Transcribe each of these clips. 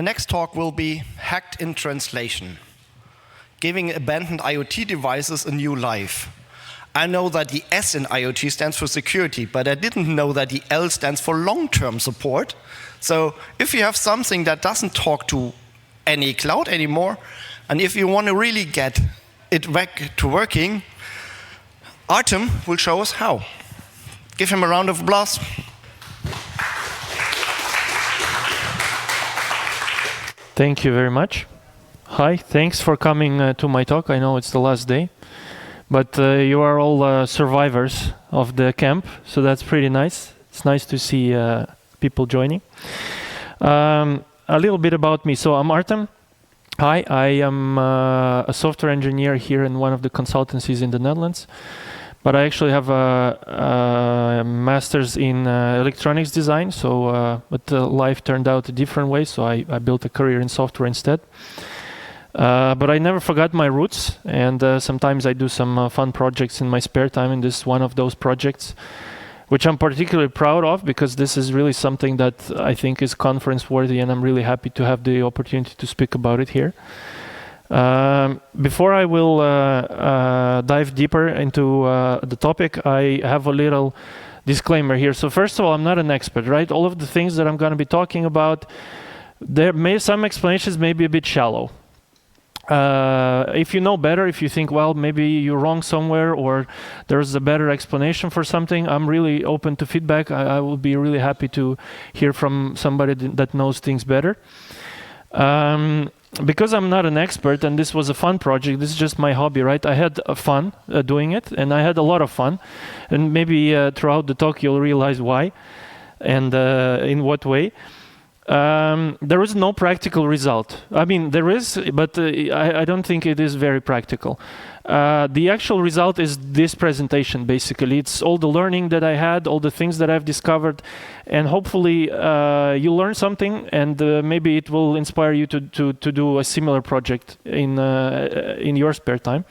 The next talk will be Hacked in Translation, giving abandoned IoT devices a new life. I know that the S in IoT stands for security, but I didn't know that the L stands for long-term support. So if you have something that doesn't talk to any cloud anymore, and if you want to really get it back to working, Artem will show us how. Give him a round of applause. Thank you very much. Hi, thanks for coming to my talk. I know it's the last day, but you are all survivors of the camp, so that's pretty nice. It's nice to see people joining. A little bit about me. So I'm Artem. Hi, I am a software engineer here in one of the consultancies in the Netherlands, but I actually have a master's in electronics design, so but life turned out a different way, so I built a career in software instead. But I never forgot my roots, and sometimes I do some fun projects in my spare time, and this is one of those projects which I'm particularly proud of, because this is really something that I think is conference worthy, and I'm really happy to have the opportunity to speak about it here. Before I will dive deeper into the topic, I have a little disclaimer here. So first of all, I'm not an expert, right? All of the things that I'm going to be talking about, some explanations may be a bit shallow. If you know better, if you think, well, maybe you're wrong somewhere, or there's a better explanation for something, I'm really open to feedback. I will be really happy to hear from somebody that knows things better. Because I'm not an expert, and this was a fun project, this is just my hobby, right? I had fun doing it, and I had a lot of fun. And maybe throughout the talk you'll realize why, and in what way. There is no practical result. I mean, there is, but I don't think it is very practical. The actual result is this presentation, basically. It's all the learning that I had, all the things that I've discovered, and hopefully you learn something, and maybe it will inspire you to do a similar project in your spare time.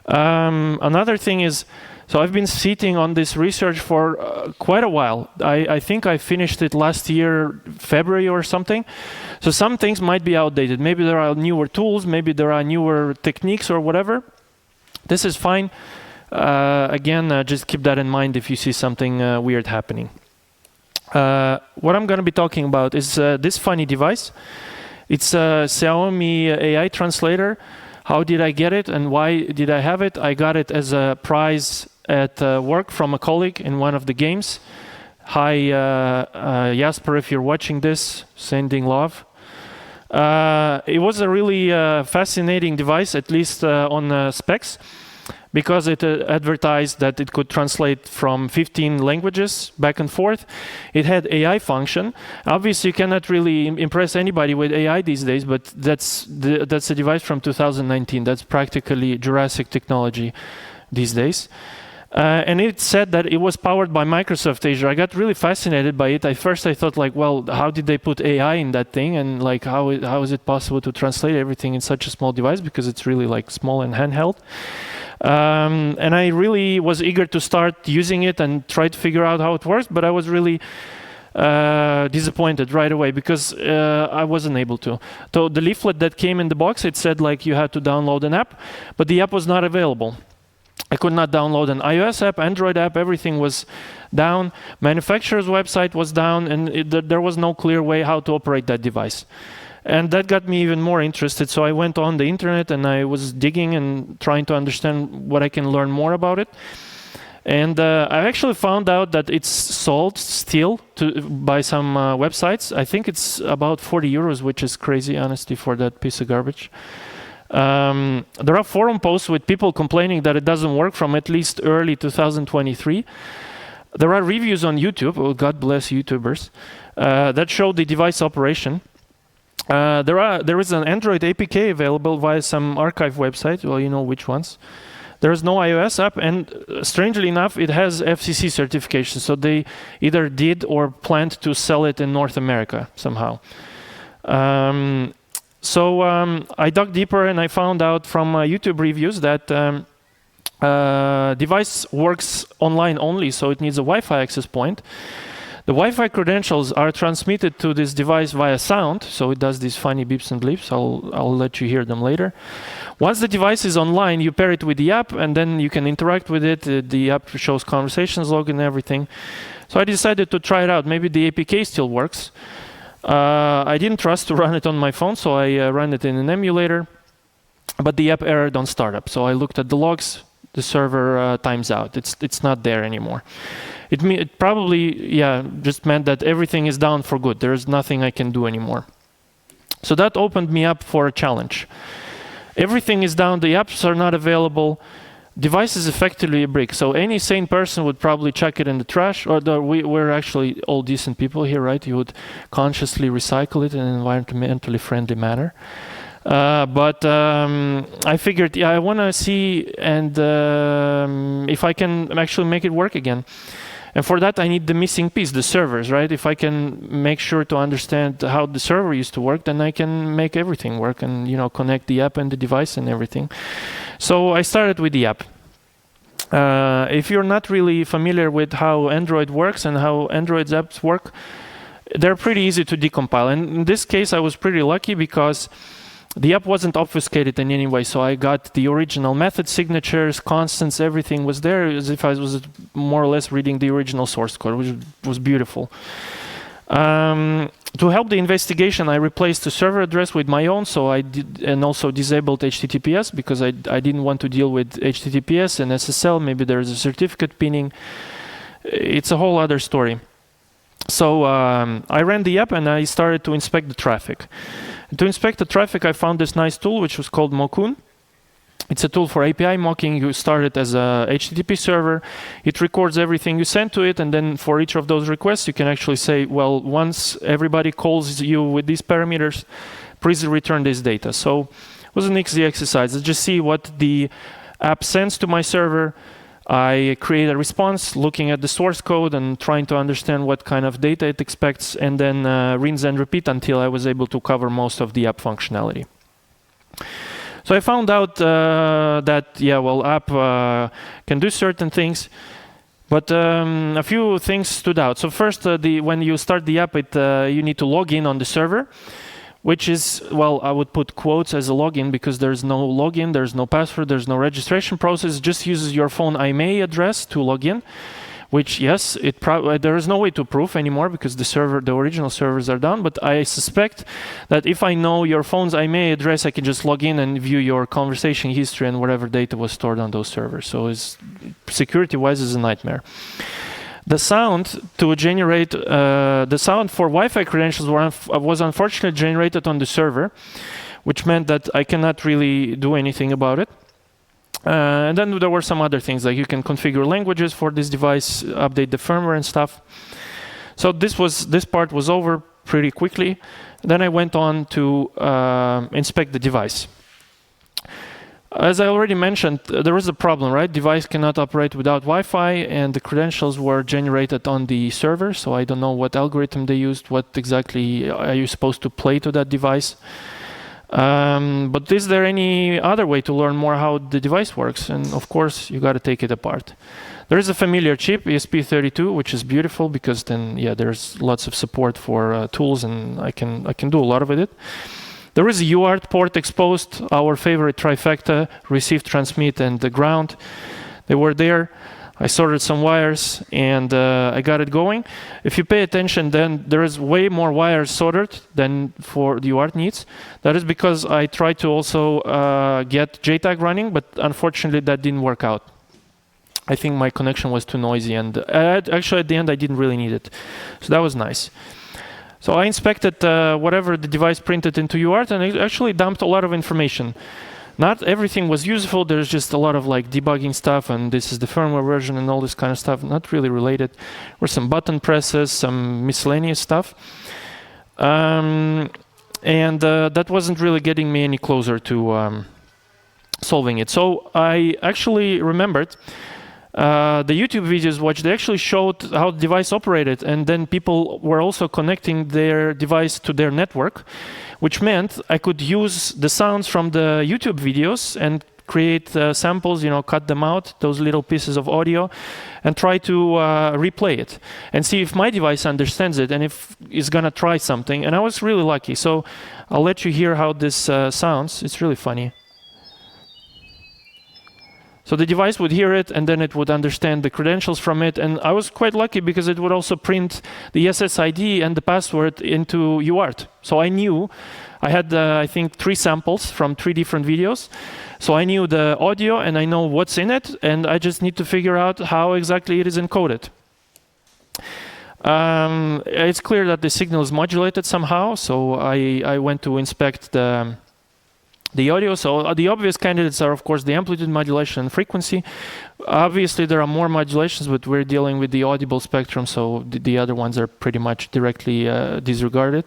Another thing is, so I've been sitting on this research for quite a while. I think I finished it last year, February or something. So some things might be outdated. Maybe there are newer tools, maybe there are newer techniques or whatever. This is fine. Again, just keep that in mind if you see something weird happening. What I'm going to be talking about is this funny device. It's a Xiaomi AI translator. How did I get it, and why did I have it? I got it as a prize at work from a colleague in one of the games. Hi, Jasper, if you're watching this, sending love. It was a really fascinating device, at least on specs, because it advertised that it could translate from 15 languages back and forth. It had AI function. Obviously, you cannot really impress anybody with AI these days, but that's a device from 2019. That's practically Jurassic technology these days. And it said that it was powered by Microsoft Azure. I got really fascinated by it. At first I thought, like, well, how did they put AI in that thing? And like, how is it possible to translate everything in such a small device? Because it's really like small and handheld. And I really was eager to start using it and try to figure out how it works, but I was really disappointed right away because I wasn't able to. So the leaflet that came in the box, it said like you had to download an app, but the app was not available. I could not download an iOS app, Android app, everything was down. Manufacturer's website was down, and there was no clear way how to operate that device. And that got me even more interested, so I went on the internet and I was digging and trying to understand what I can learn more about it. And I actually found out that it's sold still by some websites. I think it's about 40 euros, which is crazy, honestly, for that piece of garbage. There are forum posts with people complaining that it doesn't work from at least early 2023. There are reviews on YouTube, oh, God bless YouTubers, that show the device operation. There is an Android APK available via some archive website. Well, you know which ones. There is no iOS app, and strangely enough, it has FCC certification. So they either did or planned to sell it in North America somehow. So I dug deeper and I found out from YouTube reviews that device works online only, so it needs a Wi-Fi access point. The Wi-Fi credentials are transmitted to this device via sound, so it does these funny beeps and bleeps. I'll let you hear them later. Once the device is online, you pair it with the app, and then you can interact with it. The app shows conversations log and everything. So I decided to try it out. Maybe the APK still works. I didn't trust to run it on my phone, so I ran it in an emulator. But the app errored on startup. So I looked at the logs. The server times out. It's not there anymore. It probably just meant that everything is down for good. There's nothing I can do anymore. So that opened me up for a challenge. Everything is down. The apps are not available. Device is effectively a brick. So any sane person would probably chuck it in the trash. Or we're actually all decent people here, right? You would consciously recycle it in an environmentally friendly manner. But I figured, I want to see and if I can actually make it work again. And for that, I need the missing piece, the servers, right? If I can make sure to understand how the server used to work, then I can make everything work and connect the app and the device and everything. So I started with the app. If you're not really familiar with how Android works and how Android's apps work, they're pretty easy to decompile. And in this case, I was pretty lucky because the app wasn't obfuscated in any way, so I got the original method signatures, constants, everything was there, as if I was more or less reading the original source code, which was beautiful. To help the investigation, I replaced the server address with my own, so I did, and also disabled HTTPS because I didn't want to deal with HTTPS and SSL. Maybe there's a certificate pinning. It's a whole other story. So I ran the app and I started to inspect the traffic. To inspect the traffic, I found this nice tool, which was called Mockun. It's a tool for API mocking. You start it as a HTTP server. It records everything you send to it, and then for each of those requests, you can actually say, well, once everybody calls you with these parameters, please return this data. So it was an easy exercise. I just see what the app sends to my server. I create a response looking at the source code and trying to understand what kind of data it expects, and then rinse and repeat until I was able to cover most of the app functionality. So I found out that, app can do certain things, but a few things stood out. So first, when you start the app, you need to log in on the server, which is, I would put quotes as a login because there's no login, there's no password, there's no registration process. It just uses your phone IMEI address to log in, which, yes, there is no way to prove anymore because the original servers are down. But I suspect that if I know your phone's IMEI address, I can just log in and view your conversation history and whatever data was stored on those servers. So security-wise, is a nightmare. The sound to generate the sound for Wi-Fi credentials was unfortunately generated on the server, which meant that I cannot really do anything about it. And then there were some other things, like you can configure languages for this device, update the firmware and stuff. So this part was over pretty quickly. Then I went on to inspect the device. As I already mentioned, there is a problem, right? Device cannot operate without Wi-Fi, and the credentials were generated on the server, so I don't know what algorithm they used, what exactly are you supposed to play to that device. But is there any other way to learn more how the device works? And of course, you got to take it apart. There is a familiar chip, ESP32, which is beautiful because then, there's lots of support for tools, and I can do a lot with it. There is a UART port exposed, our favorite trifecta, receive, transmit, and the ground. They were there. I sorted some wires, and I got it going. If you pay attention, then there is way more wires soldered than for the UART needs. That is because I tried to also get JTAG running, but unfortunately that didn't work out. I think my connection was too noisy, and actually at the end I didn't really need it. So that was nice. So I inspected whatever the device printed into UART, and it actually dumped a lot of information. Not everything was useful. There's just a lot of debugging stuff, and this is the firmware version and all this kind of stuff, not really related. There were some button presses, some miscellaneous stuff. And that wasn't really getting me any closer to solving it. So I actually remembered the YouTube videos watched, they actually showed how the device operated, and then people were also connecting their device to their network, which meant I could use the sounds from the YouTube videos and create samples, cut them out, those little pieces of audio, and try to replay it and see if my device understands it and if it's gonna try something. And I was really lucky. So I'll let you hear how this sounds. It's really funny. So the device would hear it, and then it would understand the credentials from it. And I was quite lucky because it would also print the SSID and the password into UART. So I knew, I had, I think, 3 samples from 3 different videos. So I knew the audio, and I know what's in it, and I just need to figure out how exactly it is encoded. It's clear that the signal is modulated somehow, so I went to inspect the audio. So the obvious candidates are, of course, the amplitude modulation and frequency. Obviously, there are more modulations, but we're dealing with the audible spectrum, so the other ones are pretty much directly disregarded.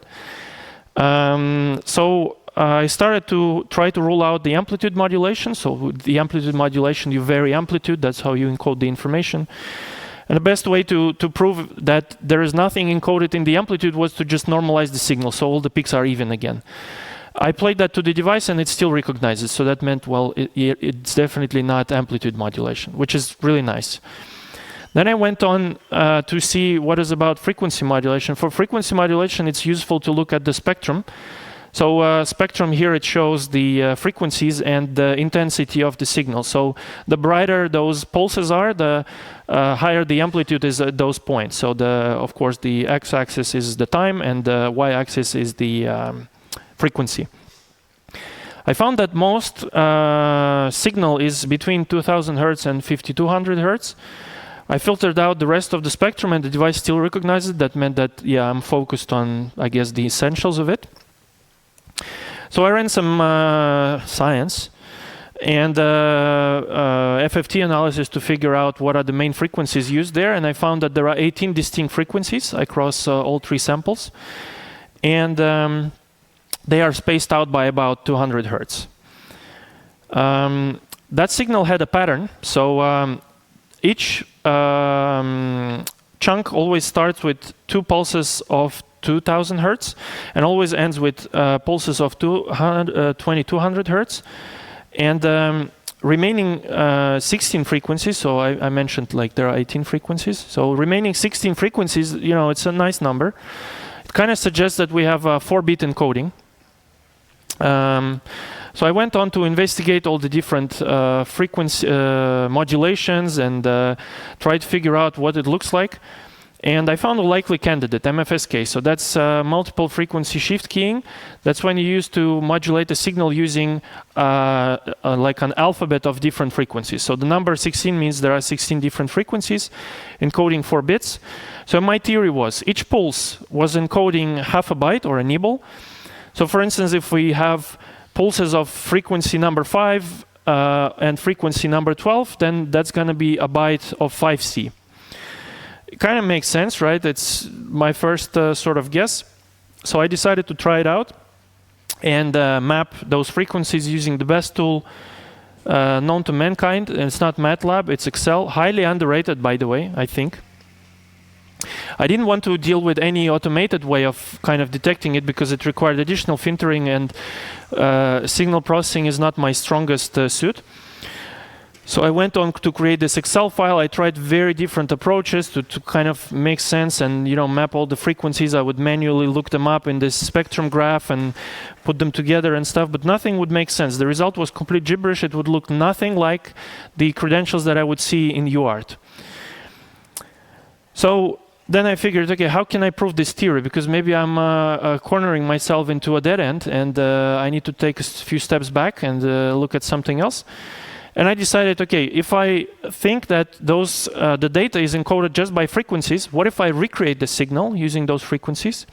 So I started to try to rule out the amplitude modulation. So with the amplitude modulation, you vary amplitude. That's how you encode the information. And the best way to prove that there is nothing encoded in the amplitude was to just normalize the signal, so all the peaks are even again. I played that to the device and it still recognizes. So that meant, well, it's definitely not amplitude modulation, which is really nice. Then I went on to see what is about frequency modulation. For frequency modulation, it's useful to look at the spectrum. So spectrum here, it shows the frequencies and the intensity of the signal. So the brighter those pulses are, the higher the amplitude is at those points. So of course, the x-axis is the time and the y-axis is the frequency. I found that most signal is between 2000 Hertz and 5200 Hertz. I filtered out the rest of the spectrum and the device still recognizes it. That meant that, yeah, I'm focused on, I guess, the essentials of it. So I ran some science and FFT analysis to figure out what are the main frequencies used there. And I found that there are 18 distinct frequencies across all 3 samples. And they are spaced out by about 200 Hertz. That signal had a pattern. So each chunk always starts with 2 pulses of 2000 Hertz and always ends with pulses of 2200 Hertz. And remaining 16 frequencies, so I mentioned like there are 18 frequencies. So remaining 16 frequencies, it's a nice number. It kind of suggests that we have a 4-bit encoding. So I went on to investigate all the different frequency modulations and try to figure out what it looks like. And I found a likely candidate, MFSK. So that's multiple frequency shift keying. That's when you use to modulate a signal using like an alphabet of different frequencies. So the number 16 means there are 16 different frequencies encoding 4 bits. So my theory was each pulse was encoding half a byte or a nibble. So for instance, if we have pulses of frequency number 5 and frequency number 12, then that's going to be a byte of 5C. It kind of makes sense, right? It's my first sort of guess. So I decided to try it out and map those frequencies using the best tool known to mankind. And it's not MATLAB, it's Excel. Highly underrated, by the way, I think. I didn't want to deal with any automated way of kind of detecting it because it required additional filtering and signal processing is not my strongest suit. So I went on to create this Excel file. I tried very different approaches to kind of make sense and map all the frequencies. I would manually look them up in this spectrum graph and put them together and stuff, but nothing would make sense. The result was complete gibberish. It would look nothing like the credentials that I would see in UART. So then I figured, okay, how can I prove this theory? Because maybe I'm cornering myself into a dead end and I need to take a few steps back and look at something else. And I decided, okay, if I think that the data is encoded just by frequencies, what if I recreate the signal using those frequencies?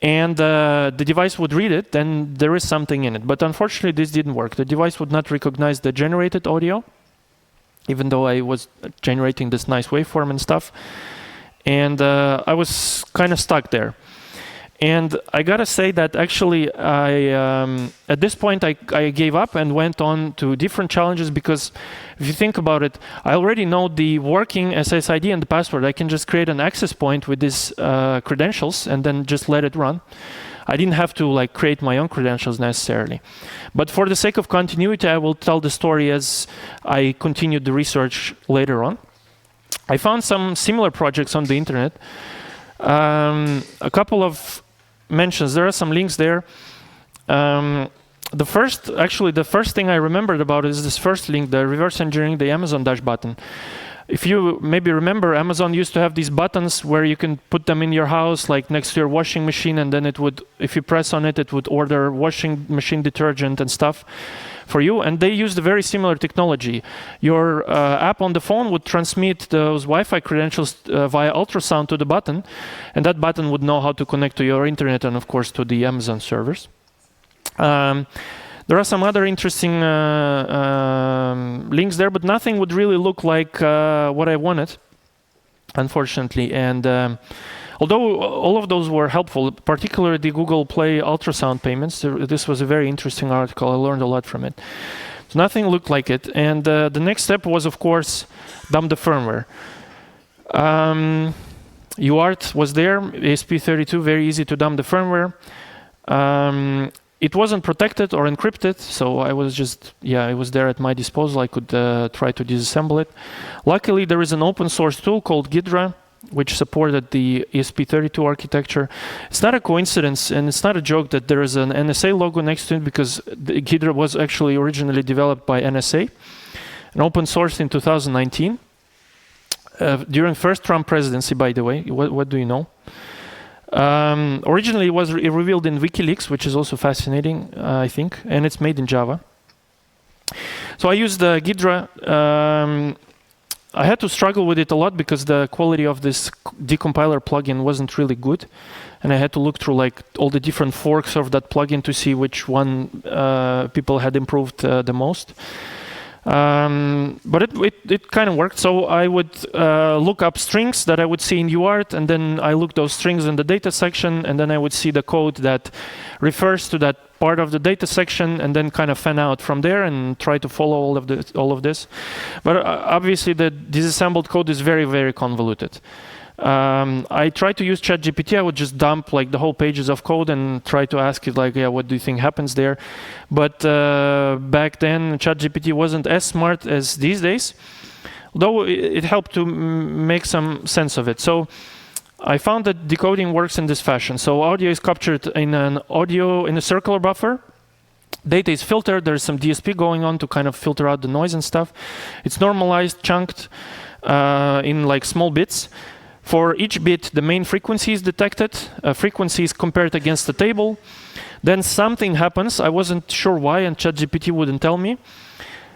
And the device would read it, then there is something in it. But unfortunately, this didn't work. The device would not recognize the generated audio, even though I was generating this nice waveform and stuff. And I was kind of stuck there. And I gotta say that actually, at this point, I gave up and went on to different challenges because if you think about it, I already know the working SSID and the password. I can just create an access point with these credentials and then just let it run. I didn't have to like create my own credentials necessarily. But for the sake of continuity, I will tell the story as I continued the research later on. I found some similar projects on the internet. A couple of mentions. There are some links there. The first thing I remembered about is this first link, the reverse engineering the Amazon Dash button. If you maybe remember, Amazon used to have these buttons where you can put them in your house, like next to your washing machine, and then it would, if you press on it, it would order washing machine detergent and stuff for you. And they used a very similar technology. Your app on the phone would transmit those Wi-Fi credentials via ultrasound to the button, and that button would know how to connect to your internet and, of course, to the Amazon servers. There are some other interesting links there, but nothing would really look like what I wanted, unfortunately. And although all of those were helpful, particularly the Google Play ultrasound payments, this was a very interesting article. I learned a lot from it. So nothing looked like it. And the next step was, of course, dump the firmware. UART was there, ESP32, very easy to dump the firmware. It wasn't protected or encrypted, so I was just, it was there at my disposal. I could try to disassemble it. Luckily, there is an open source tool called Ghidra, which supported the ESP32 architecture. It's not a coincidence, and it's not a joke that there is an NSA logo next to it, because the Ghidra was actually originally developed by NSA and open sourced in 2019. During first Trump presidency, by the way. What do you know? Originally, it was revealed in WikiLeaks, which is also fascinating, I think, and it's made in Java. So I used the Ghidra. I had to struggle with it a lot because the quality of this decompiler plugin wasn't really good, and I had to look through like all the different forks of that plugin to see which one people had improved the most. But it kind of worked. So I would look up strings that I would see in UART, and then I look those strings in the data section, and then I would see the code that refers to that part of the data section, and then kind of fan out from there and try to follow all of this. But obviously the disassembled code is very, very convoluted. I tried to use ChatGPT. I would just dump like the whole pages of code and try to ask it like, what do you think happens there? But back then, ChatGPT wasn't as smart as these days, though it helped to make some sense of it. So I found that decoding works in this fashion. So audio is captured in a circular buffer. Data is filtered. There's some DSP going on to kind of filter out the noise and stuff. It's normalized, chunked in like small bits. For each bit, the main frequency is detected. Frequency is compared against the table. Then something happens. I wasn't sure why, and ChatGPT wouldn't tell me.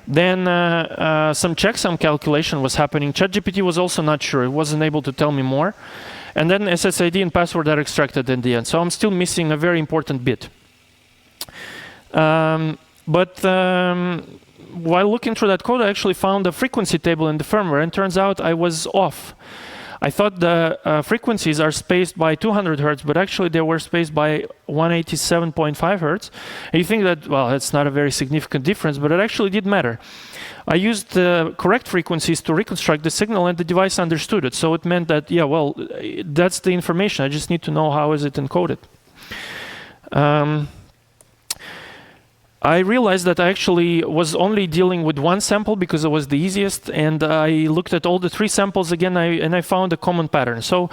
Then some checksum calculation was happening. ChatGPT was also not sure. It wasn't able to tell me more. And then SSID and password are extracted in the end. So I'm still missing a very important bit. While looking through that code, I actually found a frequency table in the firmware, and turns out I was off. I thought the frequencies are spaced by 200 hertz, but actually they were spaced by 187.5 hertz. And you think that, well, that's not a very significant difference, but it actually did matter. I used the correct frequencies to reconstruct the signal, and the device understood it. So it meant that, that's the information. I just need to know how is it encoded. I realized that I actually was only dealing with one sample because it was the easiest, and I looked at all the three samples again, and I found a common pattern. So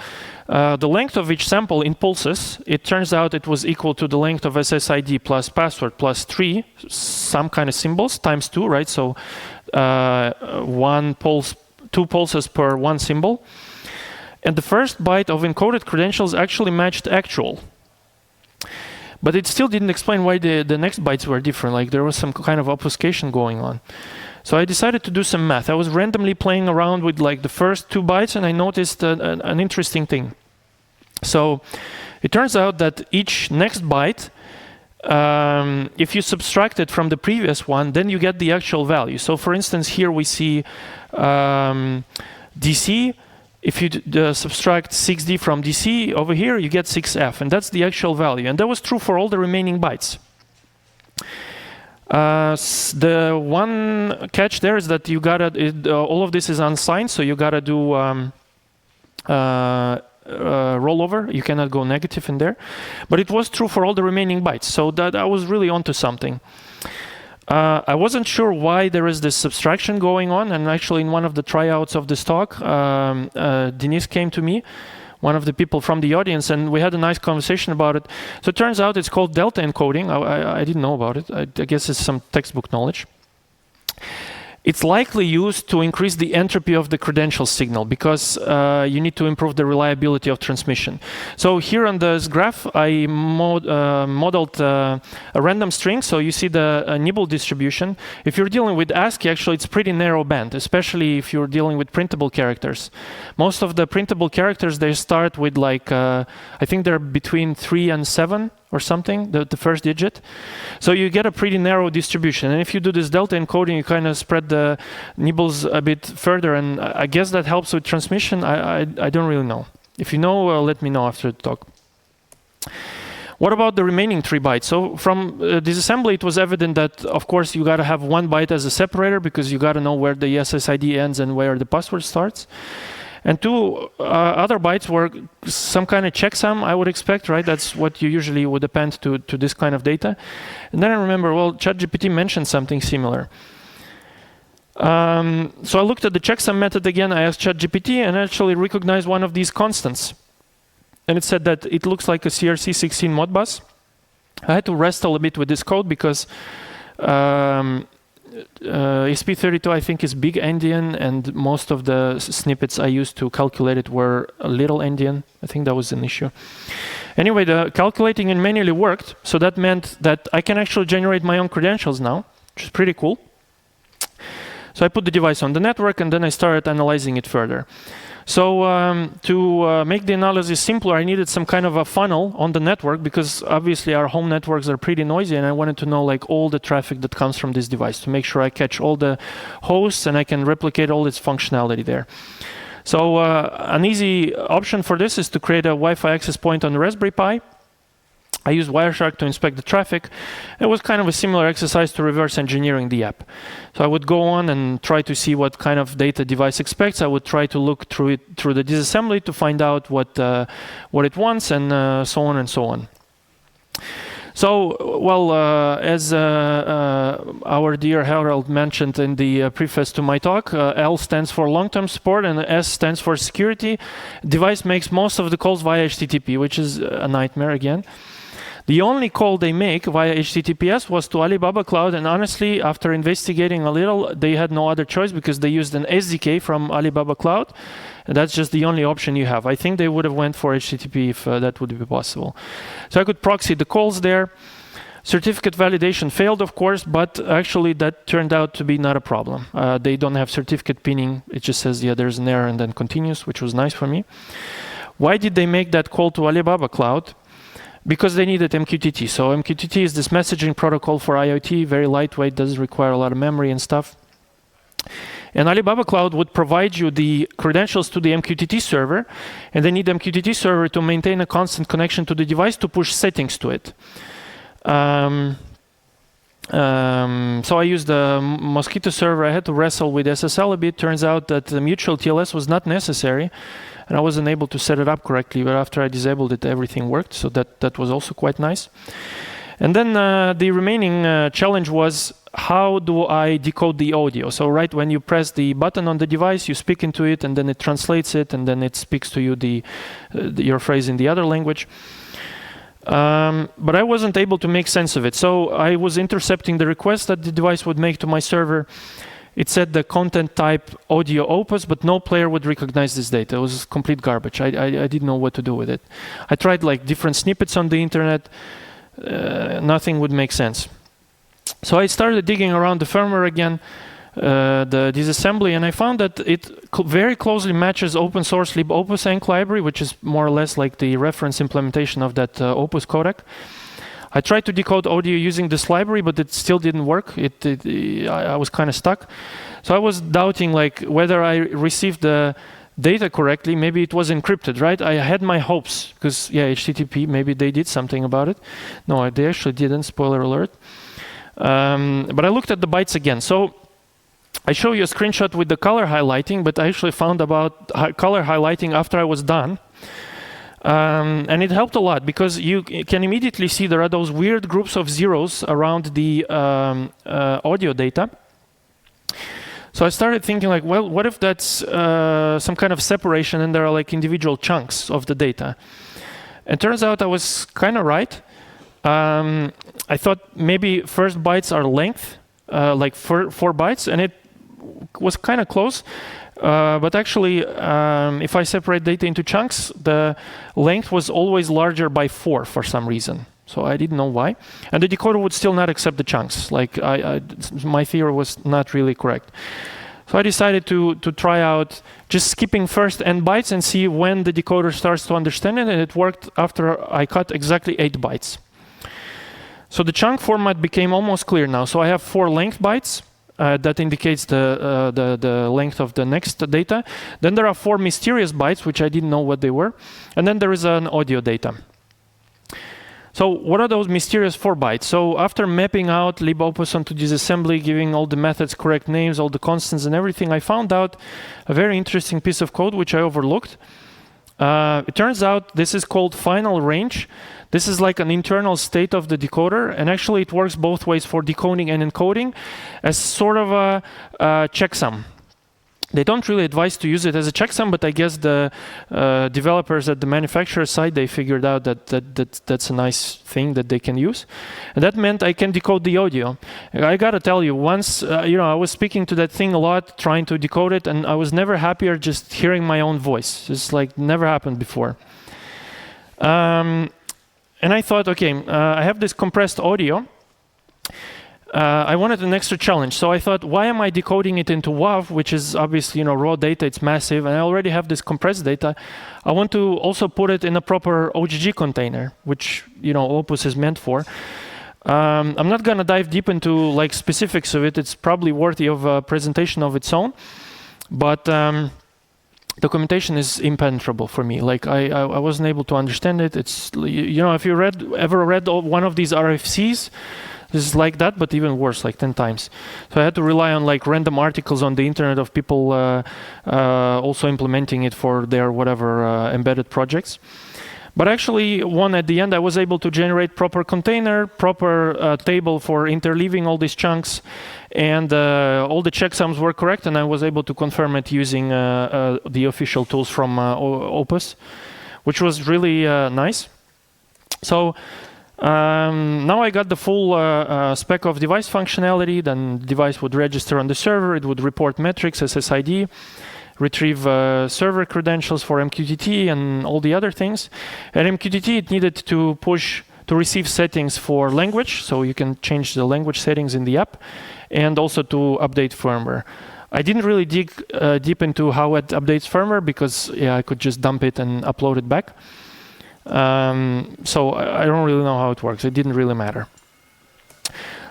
the length of each sample in pulses, it turns out it was equal to the length of SSID plus password plus 3, some kind of symbols, times 2, right? So 1 pulse, 2 pulses per 1 symbol. And the first byte of encoded credentials actually matched actual. But it still didn't explain why the next bytes were different, like there was some kind of obfuscation going on. So I decided to do some math. I was randomly playing around with like the first 2 bytes, and I noticed an interesting thing. So it turns out that each next byte, if you subtract it from the previous one, then you get the actual value. So for instance, here we see DC. If you subtract 6D from DC over here, you get 6F, and that's the actual value. And that was true for all the remaining bytes. The one catch there is that you gotta, all of this is unsigned, so you gotta do rollover. You cannot go negative in there. But it was true for all the remaining bytes. So that I was really onto something. I wasn't sure why there is this subtraction going on. And actually, in one of the tryouts of this talk, Denise came to me, one of the people from the audience, and we had a nice conversation about it. So it turns out it's called delta encoding. I didn't know about it. I guess it's some textbook knowledge. It's likely used to increase the entropy of the credential signal because you need to improve the reliability of transmission. So here on this graph, I modeled a random string. So you see the nibble distribution. If you're dealing with ASCII, actually, it's pretty narrow band, especially if you're dealing with printable characters. Most of the printable characters, they start with like, I think they're between 3 and 7. Or something, the first digit. So you get a pretty narrow distribution. And if you do this delta encoding, you kind of spread the nibbles a bit further. And I guess that helps with transmission. I don't really know. If you know, let me know after the talk. What about the remaining 3 bytes? So from this assembly, it was evident that, of course, you got to have 1 byte as a separator because you got to know where the SSID ends and where the password starts. And 2 other bytes were some kind of checksum, I would expect, right? That's what you usually would append to this kind of data. And then I remember, well, ChatGPT mentioned something similar. So I looked at the checksum method again. I asked ChatGPT and actually recognized one of these constants. And it said that it looks like a CRC16 Modbus. I had to wrestle a bit with this code because ESP32, I think, is big endian, and most of the snippets I used to calculate it were a little endian. I think that was an issue. Anyway, the calculating it manually worked, so that meant that I can actually generate my own credentials now, which is pretty cool. So I put the device on the network, and then I started analyzing it further. So to make the analysis simpler, I needed some kind of a funnel on the network because obviously our home networks are pretty noisy, and I wanted to know like all the traffic that comes from this device to make sure I catch all the hosts and I can replicate all its functionality there. So an easy option for this is to create a Wi-Fi access point on the Raspberry Pi. I used Wireshark to inspect the traffic. It was kind of a similar exercise to reverse engineering the app. So I would go on and try to see what kind of data device expects. I would try to look through it through the disassembly to find out what it wants, and so on and so on. So, well, as our dear Harold mentioned in the preface to my talk, L stands for long-term support and S stands for security. Device makes most of the calls via HTTP, which is a nightmare again. The only call they make via HTTPS was to Alibaba Cloud, and honestly, after investigating a little, they had no other choice because they used an SDK from Alibaba Cloud, and that's just the only option you have. I think they would have went for HTTP if that would be possible. So I could proxy the calls there. Certificate validation failed, of course, but actually that turned out to be not a problem. They don't have certificate pinning. It just says, yeah, there's an error and then continues, which was nice for me. Why did they make that call to Alibaba Cloud? Because they needed MQTT. So MQTT is this messaging protocol for IoT, very lightweight, doesn't require a lot of memory and stuff. And Alibaba Cloud would provide you the credentials to the MQTT server, and they need the MQTT server to maintain a constant connection to the device to push settings to it. So I used the Mosquito server. I had to wrestle with SSL a bit. Turns out that the mutual TLS was not necessary, and I wasn't able to set it up correctly. But after I disabled it, everything worked. So that was also quite nice. And then the remaining challenge was, how do I decode the audio? So right when you press the button on the device, you speak into it, and then it translates it, and then it speaks to you your phrase in the other language. But I wasn't able to make sense of it. So I was intercepting the request that the device would make to my server. It said the content type audio opus, but no player would recognize this data. It was complete garbage. I didn't know what to do with it. I tried like different snippets on the internet. Nothing would make sense. So I started digging around the firmware again, the disassembly, and I found that it very closely matches open source libopus enc library, which is more or less like the reference implementation of that opus codec. I tried to decode audio using this library, but it still didn't work. I was kind of stuck. So I was doubting like whether I received the data correctly. Maybe it was encrypted, right? I had my hopes because, yeah, HTTP, maybe they did something about it. No, they actually didn't, spoiler alert. But I looked at the bytes again. So I show you a screenshot with the color highlighting, but I actually found about color highlighting after I was done. And it helped a lot because you can immediately see there are those weird groups of zeros around the audio data. So I started thinking like, well, what if that's some kind of separation and there are like individual chunks of the data? And turns out I was kind of right. I thought maybe first bytes are length, like 4 bytes, and it was kind of close. But actually, if I separate data into chunks, the length was always larger by 4 for some reason. So I didn't know why. And the decoder would still not accept the chunks. Like my theory was not really correct. So I decided to try out just skipping first n bytes and see when the decoder starts to understand it. And it worked after I cut exactly 8 bytes. So the chunk format became almost clear now. So I have 4 length bytes. That indicates the length of the next data. Then there are 4 mysterious bytes, which I didn't know what they were. And then there is an audio data. So what are those mysterious 4 bytes? So after mapping out libopus onto disassembly, giving all the methods correct names, all the constants and everything, I found out a very interesting piece of code which I overlooked. It turns out this is called final range. This is like an internal state of the decoder, and actually it works both ways for decoding and encoding as sort of a checksum. They don't really advise to use it as a checksum, but I guess the developers at the manufacturer side, they figured out that's a nice thing that they can use. And that meant I can decode the audio. I gotta tell you, once I was speaking to that thing a lot, trying to decode it, and I was never happier just hearing my own voice. It's like never happened before. And I thought, okay, I have this compressed audio. I wanted an extra challenge. So I thought, why am I decoding it into WAV, which is obviously raw data, it's massive, and I already have this compressed data. I want to also put it in a proper OGG container, which Opus is meant for. I'm not going to dive deep into like specifics of it. It's probably worthy of a presentation of its own. But documentation is impenetrable for me. Like I wasn't able to understand it. It's if you ever read one of these RFCs, this is like that, but even worse, like 10 times. So I had to rely on like random articles on the internet of people also implementing it for their whatever embedded projects. But actually, at the end, I was able to generate proper container, proper table for interleaving all these chunks, and all the checksums were correct, and I was able to confirm it using the official tools from Opus, which was really nice. So now I got the full spec of device functionality. Then the device would register on the server. It would report metrics, SSID, retrieve server credentials for MQTT and all the other things. At MQTT, it needed to receive settings for language, so you can change the language settings in the app, and also to update firmware. I didn't really dig deep into how it updates firmware because I could just dump it and upload it back. So I don't really know how it works. It didn't really matter.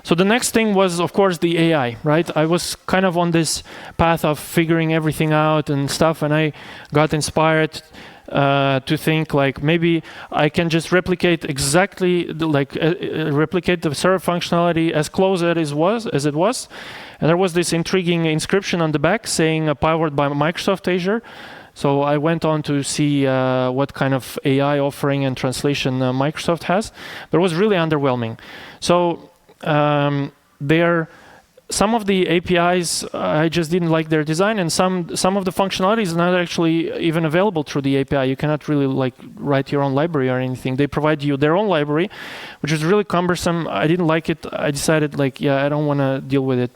So the next thing was, of course, the AI, right? I was kind of on this path of figuring everything out and stuff, and I got inspired to think like maybe I can just replicate exactly replicate the server functionality as close as it was. And there was this intriguing inscription on the back saying powered by Microsoft Azure. So I went on to see what kind of AI offering and translation Microsoft has, but it was really underwhelming. So some of the APIs, I just didn't like their design, and some of the functionality is not actually even available through the API. You cannot really like write your own library or anything. They provide you their own library, which is really cumbersome. I didn't like it. I decided I don't want to deal with it.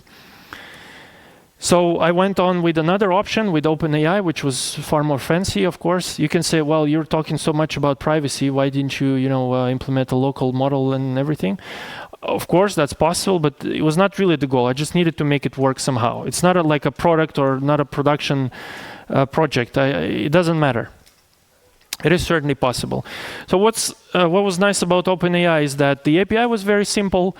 So I went on with another option with OpenAI, which was far more fancy, of course. You can say, well, you're talking so much about privacy. Why didn't you, implement a local model and everything? Of course, that's possible, but it was not really the goal. I just needed to make it work somehow. It's not like a product or not a production project. It doesn't matter. It is certainly possible. So what was nice about OpenAI is that the API was very simple.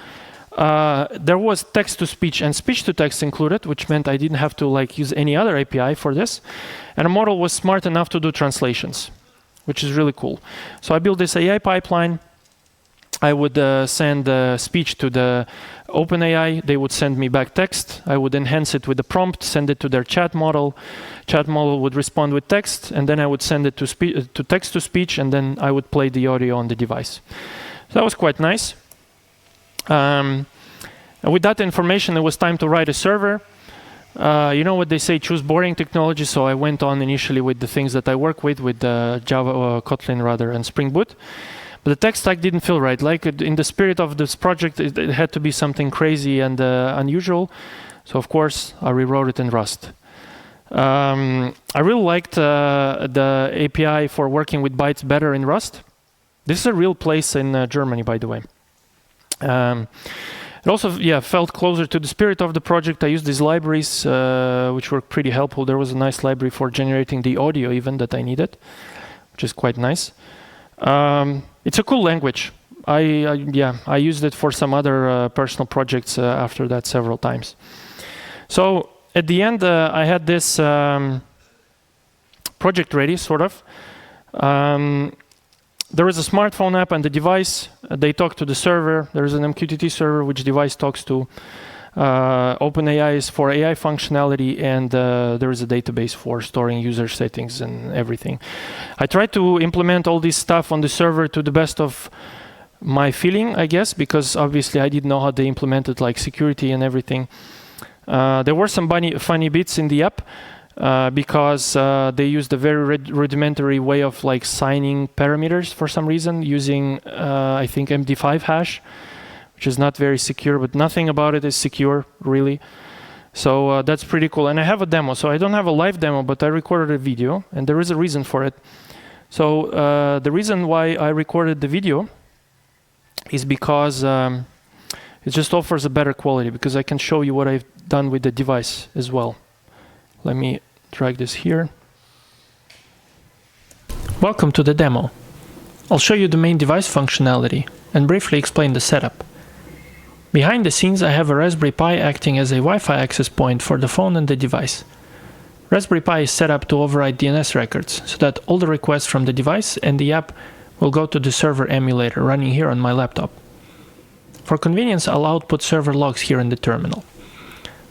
There was text-to-speech and speech-to-text included, which meant I didn't have to use any other API for this. And the model was smart enough to do translations, which is really cool. So I built this AI pipeline. I would send speech to the OpenAI. They would send me back text. I would enhance it with the prompt, send it to their chat model. Chat model would respond with text, and then I would send it to text-to-speech, and then I would play the audio on the device. So that was quite nice. And with that information, it was time to write a server. You know what they say, choose boring technology. So I went on initially with the things that I work with Java, Kotlin rather, and Spring Boot. But the tech stack didn't feel right. Like in the spirit of this project, it had to be something crazy and unusual. So of course, I rewrote it in Rust. I really liked the API for working with bytes better in Rust. This is a real place in Germany, by the way. It also, felt closer to the spirit of the project. I used these libraries, which were pretty helpful. There was a nice library for generating the audio even that I needed, which is quite nice. It's a cool language. I used it for some other personal projects after that several times. So at the end, I had this project ready, sort of. There is a smartphone app and the device. They talk to the server. There is an MQTT server which device talks to. OpenAI is for AI functionality, and there is a database for storing user settings and everything. I tried to implement all this stuff on the server to the best of my feeling, I guess, because obviously I didn't know how they implemented like security and everything. There were some funny bits in the app because they used a very rudimentary way of like signing parameters for some reason using I think MD5 hash, which is not very secure, but nothing about it is secure, really. So that's pretty cool. And I have a demo. So I don't have a live demo, but I recorded a video, and there is a reason for it. So the reason why I recorded the video is because it just offers a better quality, because I can show you what I've done with the device as well. Let me drag this here. Welcome to the demo. I'll show you the main device functionality and briefly explain the setup. Behind the scenes, I have a Raspberry Pi acting as a Wi-Fi access point for the phone and the device. Raspberry Pi is set up to override DNS records, so that all the requests from the device and the app will go to the server emulator running here on my laptop. For convenience, I'll output server logs here in the terminal.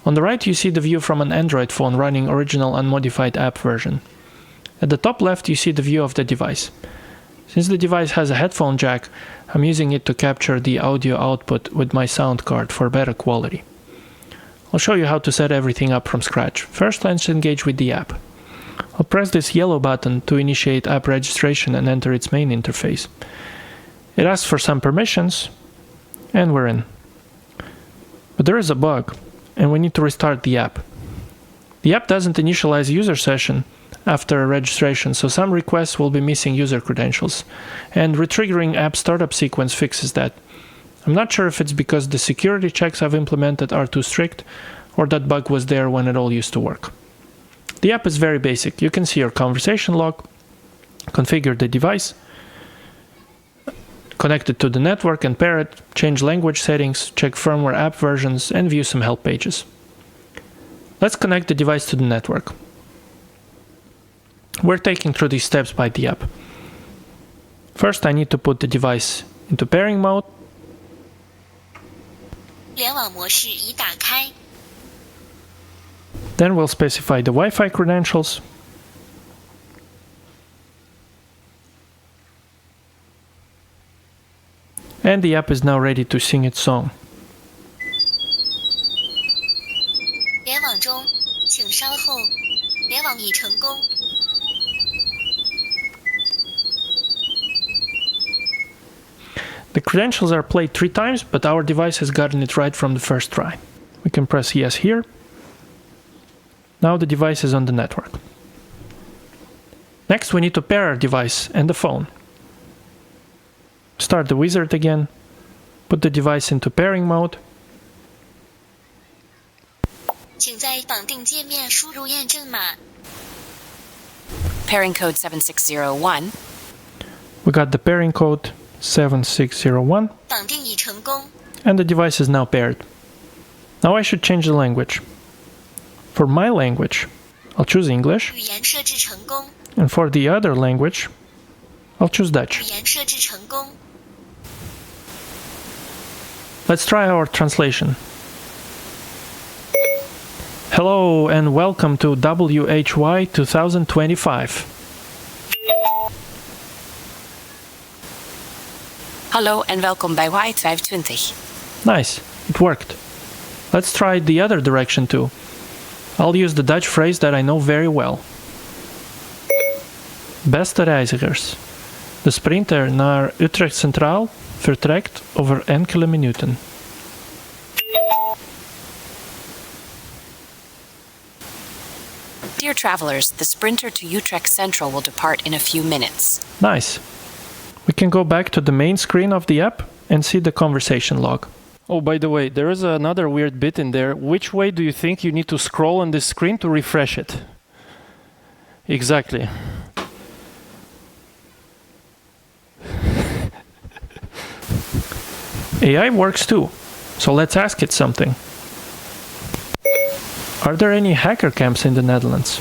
On the right, you see the view from an Android phone running original unmodified app version. At the top left, you see the view of the device. Since the device has a headphone jack, I'm using it to capture the audio output with my sound card for better quality. I'll show you how to set everything up from scratch. First, let's engage with the app. I'll press this yellow button to initiate app registration and enter its main interface. It asks for some permissions, and we're in. But there is a bug, and we need to restart the app. The app doesn't initialize a user session after registration, so some requests will be missing user credentials, and retriggering app startup sequence fixes that. I'm not sure if it's because the security checks I've implemented are too strict, or that bug was there when it all used to work. The app is very basic. You can see your conversation log, configure the device, connect it to the network and pair it, change language settings, check firmware app versions, and view some help pages. Let's connect the device to the network. We're taken through these steps by the app. First, I need to put the device into pairing mode. 联网模式已打开。 Then we'll specify the Wi-Fi credentials. And the app is now ready to sing its song. 联网中，请稍后。联网已成功。 The credentials are played 3 times, but our device has gotten it right from the first try. We can press yes here. Now the device is on the network. Next, we need to pair our device and the phone. Start the wizard again. Put the device into pairing mode. 请在绑定界面输入验证码。 Pairing code 7601. We got the pairing code 7601. 绑定已成功。 And the device is now paired. Now I should change the language. For my language, I'll choose English. 语言设置成功。 And for the other language, I'll choose Dutch. 语言设置成功。Let's try our translation. Hello and welcome to WHY 2025. Hallo en welkom bij Y25. Nice, it worked. Let's try the other direction too. I'll use the Dutch phrase that I know very well. Beste reizigers, de sprinter naar Utrecht Centraal vertrekt over enkele minuten. Dear travelers, the sprinter to Utrecht Central will depart in a few minutes. Nice. We can go back to the main screen of the app and see the conversation log. Oh, by the way, there is another weird bit in there. Which way do you think you need to scroll on this screen to refresh it? Exactly. AI works too, so let's ask it something. Are there any hacker camps in the Netherlands?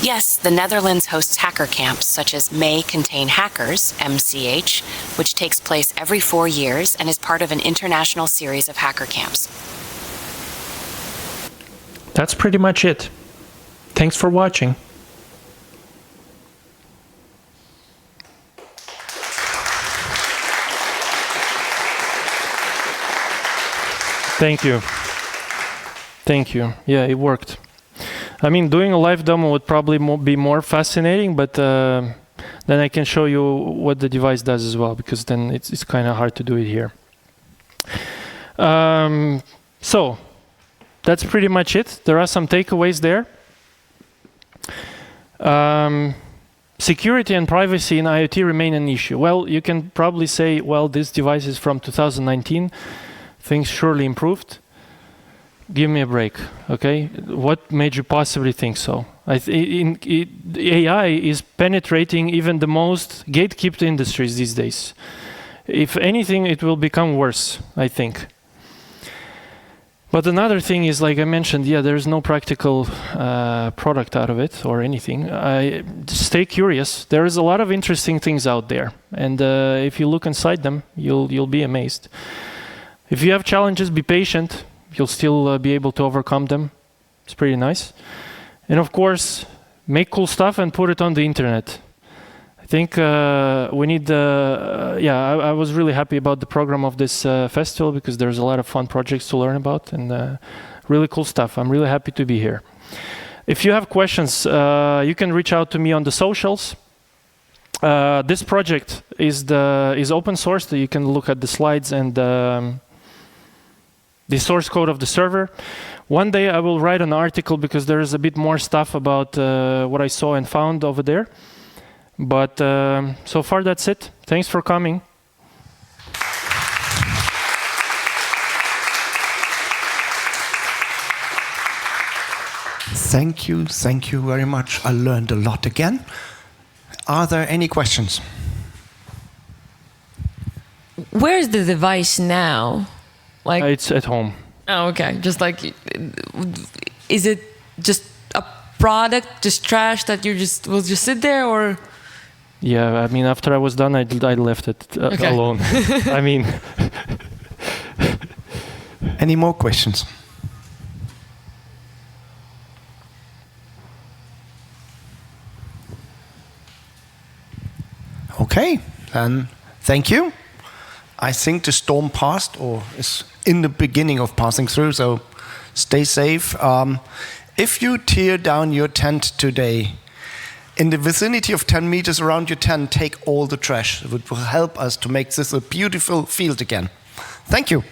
Yes, the Netherlands hosts hacker camps such as May Contain Hackers, MCH, which takes place every 4 years and is part of an international series of hacker camps. That's pretty much it. Thanks for watching. Thank you. Thank you. Yeah, it worked. I mean, doing a live demo would probably be more fascinating, but then I can show you what the device does as well, because then it's kind of hard to do it here. So that's pretty much it. There are some takeaways there. Security and privacy in IoT remain an issue. Well, you can probably say, well, this device is from 2019. Things surely improved. Give me a break, okay? What made you possibly think so? AI is penetrating even the most gatekept industries these days. If anything, it will become worse, I think. But another thing is, like I mentioned, yeah, there's no practical product out of it or anything. Stay curious. There is a lot of interesting things out there, and if you look inside them, you'll be amazed. If you have challenges, be patient. You'll still be able to overcome them. It's pretty nice. And of course, make cool stuff and put it on the internet. I think we need, I was really happy about the program of this festival, because there's a lot of fun projects to learn about and really cool stuff. I'm really happy to be here. If you have questions, you can reach out to me on the socials. This project is open source, so you can look at the slides and the source code of the server. One day I will write an article, because there is a bit more stuff about what I saw and found over there. But so far that's it. Thanks for coming. Thank you very much. I learned a lot again. Are there any questions? Where's the device now? Like, It's at home. oh, okay. Just like, is it just a product, just trash that will just sit there, or? Yeah, I mean, after I was done, I left it alone. I mean. Any more questions? Okay, then thank you. I think the storm passed, or is in the beginning of passing through, so stay safe. If you tear down your tent today, in the vicinity of 10 meters around your tent, take all the trash. It will help us to make this a beautiful field again. Thank you.